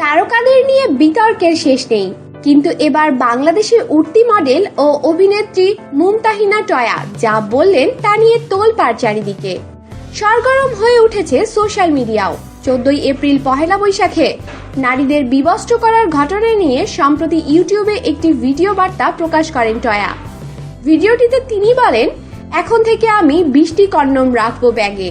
তারকাদের নিয়ে বিতর্কের শেষ নেই, কিন্তু এবার বাংলাদেশের উঠতি মডেল ও অভিনেত্রী মুমতাহিনা টয়া যা বললেন তা নিয়ে তোলপাড় চারিদিকে। সরগরম হয়ে উঠেছে সোশ্যাল মিডিয়াও। 14 এপ্রিল পহেলা বৈশাখে নারীদের বিবস্ত্র করার ঘটনা নিয়ে সম্প্রতি ইউটিউবে একটি ভিডিও বার্তা প্রকাশ করেন টয়া। ভিডিওটিতে তিনি বলেন, এখন থেকে আমি 20টি কন্ডোম রাখবো ব্যাগে,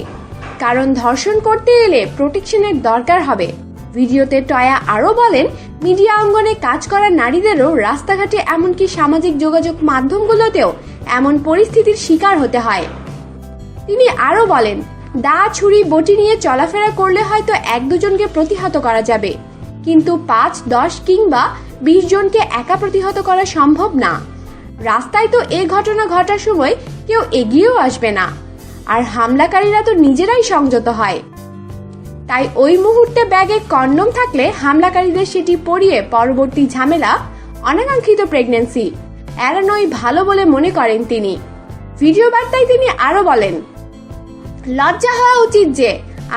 কারণ ধর্ষণ করতে এলে প্রোটেকশনের দরকার হবে। ভিডিওতে টয়া আরও বলেন, মিডিয়া অঙ্গনে কাজ করা নারীদেরও রাস্তাঘাটে এমনকি সামাজিক যোগাযোগ মাধ্যমগুলোতেও এমন পরিস্থিতির শিকার হতে হয়। তিনি আরও বলেন, দা ছুরি বটি নিয়ে চলাফেরা করলে হয়তো 1-2 জনকে প্রতিহত করা যাবে, কিন্তু 5-10 কিংবা 20 জনকে একা প্রতিহত করা সম্ভব না। রাস্তায় তো এ ঘটনা ঘটার সময় কেউ এগিয়েও আসবে না, আর হামলাকারীরা তো নিজেরাই সংযত হয়। তাই ওই মুহূর্তে ব্যাগে কন্ডোম থাকলে হামলাকারীদের সেটি পরিয়ে পরবর্তী ঝামেলা, অনাকাঙ্ক্ষিত প্রেগন্যান্সি এড়ানোই ভালো বলে মনে করেন তিনি। ভিডিও বার্তায় তিনি আরো বলেন, লজ্জা হওয়া উচিত যে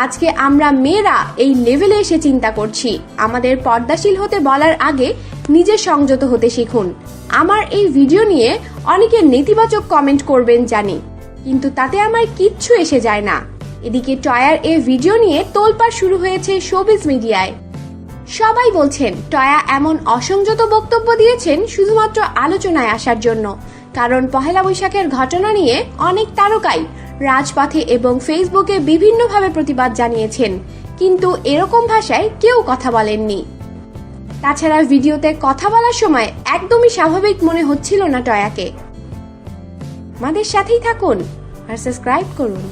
আজকে আমরা মেয়েরা এই লেভেলে এসে চিন্তা করছি। আমাদের পর্দাশীল হতে বলার আগে নিজে সংযত হতে শিখুন। আমার এই ভিডিও নিয়ে অনেকে নেতিবাচক কমেন্ট করবেন জানি, কিন্তু তাতে আমার কিচ্ছু এসে যায় না। এদিকে টয়ার এই ভিডিও নিয়ে তোলপাড় শুরু হয়েছে শোবিজ মিডিয়ায়। সবাই বলছেন টয়া এমন অসংযত বক্তব্য দিয়েছেন শুধুমাত্র আলোচনায় আসার জন্য, কারণ পহেলা বৈশাখের ঘটনা নিয়ে অনেক তারকাই রাজপথে এবং ফেসবুকে বিভিন্নভাবে প্রতিবাদ জানিয়েছেন, কিন্তু এরকম ভাষায় কেউ কথা বলেননি। তাছাড়া ভিডিওতে কথা বলার সময় একদমই স্বাভাবিক মনে হচ্ছিল না টয়াকে। আমাদের সাথেই থাকুন আর সাবস্ক্রাইব করুন।